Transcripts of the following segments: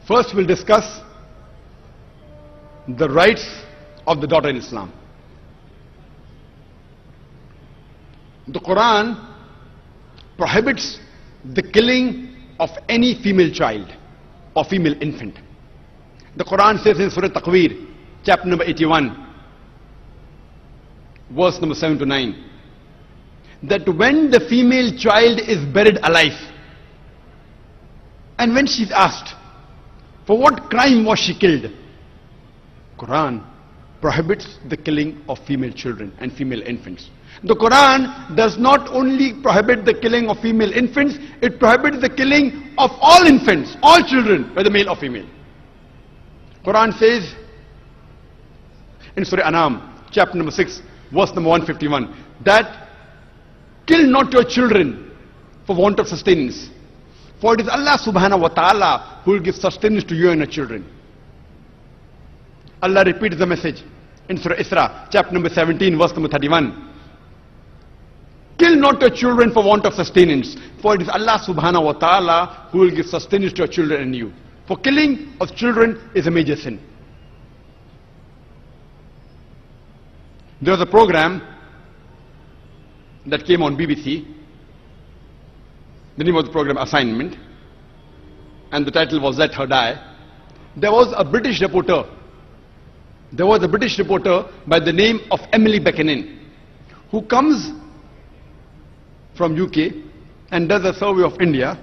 First, we'll discuss the rights of the daughter in Islam. The Quran prohibits the killing of any female child or female infant. The Quran says in Surah Takwir, chapter number 81, verse number 7 to 9, that when the female child is buried alive, and when she's asked, for what crime was she killed? Quran prohibits the killing of female children and female infants. The Quran does not only prohibit the killing of female infants, it prohibits the killing of all infants, all children, whether male or female. Quran says in Surah An'am, chapter number 6, verse number 151, that kill not your children for want of sustenance. For it is Allah subhanahu wa ta'ala who will give sustenance to you and your children. Allah repeats the message in Surah Isra, chapter number 17, verse number 31. Kill not your children for want of sustenance. For it is Allah subhanahu wa ta'ala who will give sustenance to your children and you. For killing of children is a major sin. There was a program that came on BBC. The name of the program, Assignment, and the title was Let Her Die. There was a British reporter by the name of Emily Buchanan, who comes from UK and does a survey of India,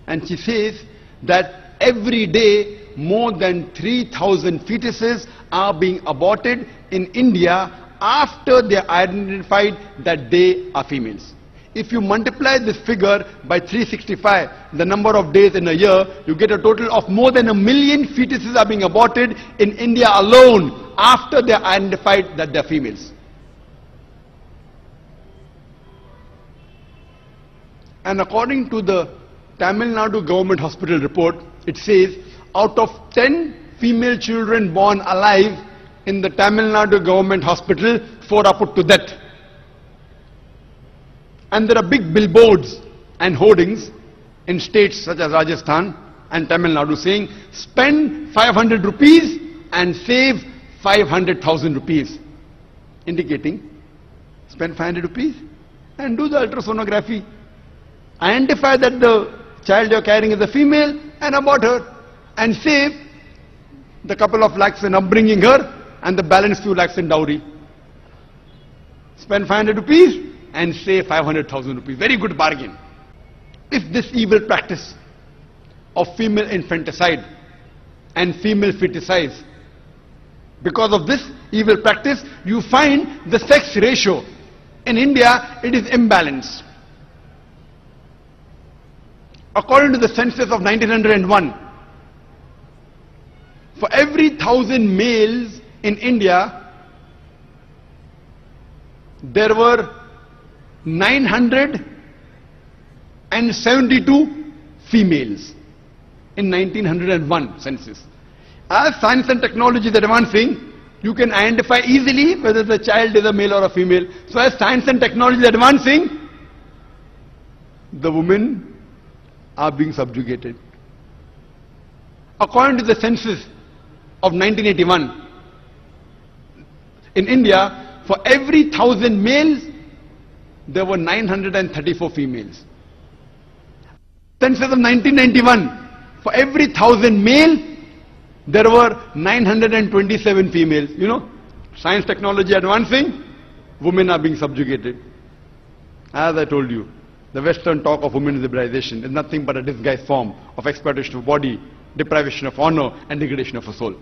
and she says that every day more than 3,000 fetuses are being aborted in India after they are identified that they are females. If you multiply this figure by 365, the number of days in a year, you get a total of more than 1 million fetuses are being aborted in India alone after they are identified that they are females. And according to the Tamil Nadu government hospital report, it says out of 10 female children born alive in the Tamil Nadu government hospital, 4 are put to death. And there are big billboards and hoardings in states such as Rajasthan and Tamil Nadu saying, spend 500 rupees and save 500,000 rupees. Indicating, spend 500 rupees and do the ultrasonography. Identify that the child you're carrying is a female and abort her and save the couple of lakhs in upbringing her and the balance few lakhs in dowry. Spend 500 rupees and save 500,000 rupees. Very good bargain. If this evil practice of female infanticide and female feticide, because of this evil practice, you find the sex ratio in India, it is imbalanced. According to the census of 1901, for every 1,000 males in India, there were 972 females in 1901 census. As science and technology is advancing, you can identify easily whether the child is a male or a female. So as science and technology is advancing, the women are being subjugated. According to the census of 1981, in India, for every 1,000 males, there were 934 females. Census of 1991, for every 1,000 male, there were 927 females. You know, science technology advancing, women are being subjugated. As I told you, the Western talk of women's liberalization is nothing but a disguised form of exploitation of body, deprivation of honor, and degradation of a soul.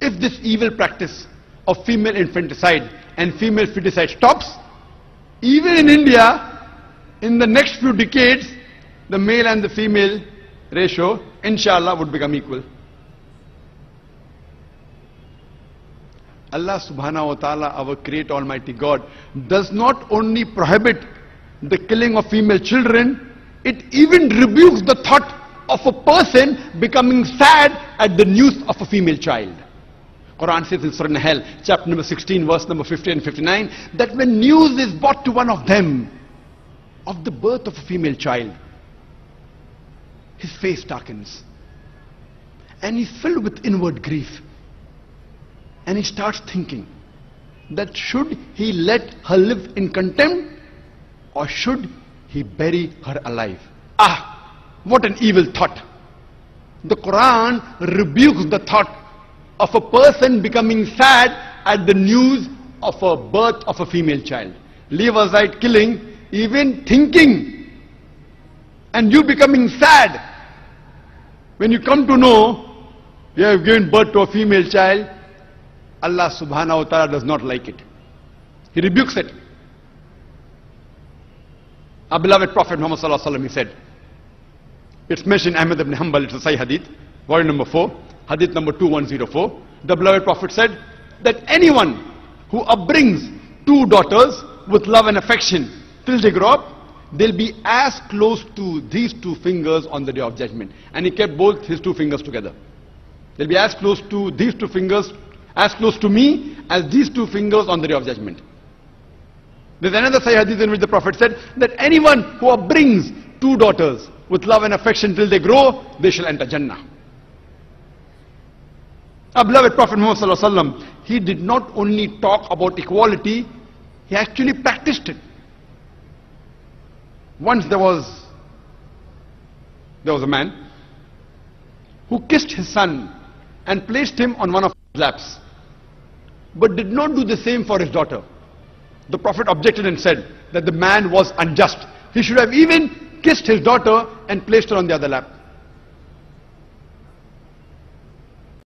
If this evil practice of female infanticide and female feticide stops, even in India, in the next few decades, the male and the female ratio, inshallah, would become equal. Allah subhanahu wa ta'ala, our great almighty God, does not only prohibit the killing of female children, it even rebukes the thought of a person becoming sad at the news of a female child. Quran says in Surah Nahl, chapter number 16, verse number 50 and 59, that when news is brought to one of them of the birth of a female child, his face darkens and he's filled with inward grief, and he starts thinking that should he let her live in contempt or should he bury her alive? Ah, what an evil thought. The Quran rebukes the thought of a person becoming sad at the news of a birth of a female child. Leave aside killing, even thinking, and you becoming sad when you come to know you have given birth to a female child. Allah subhanahu wa ta'ala does not like it. He rebukes it. Our beloved Prophet Muhammad sallallahu alaihi wasallam, he said, it's mentioned in Ahmad ibn Hanbal, it's a Sahih hadith, volume number 4, hadith number 2104. The beloved Prophet said that anyone who upbrings two daughters with love and affection till they grow up, they'll be as close to these two fingers on the day of judgment. And he kept both his two fingers together. They'll be as close to these two fingers, as close to me as these two fingers on the day of judgment. There's another Sahih hadith in which the Prophet said that anyone who upbrings two daughters with love and affection till they grow, they shall enter Jannah. Our beloved Prophet Muhammad sallallahu alaihi wasallam, he did not only talk about equality, he actually practiced it. Once there was a man who kissed his son and placed him on one of his laps, but did not do the same for his daughter. The Prophet objected and said that the man was unjust. He should have even kissed his daughter and placed her on the other lap.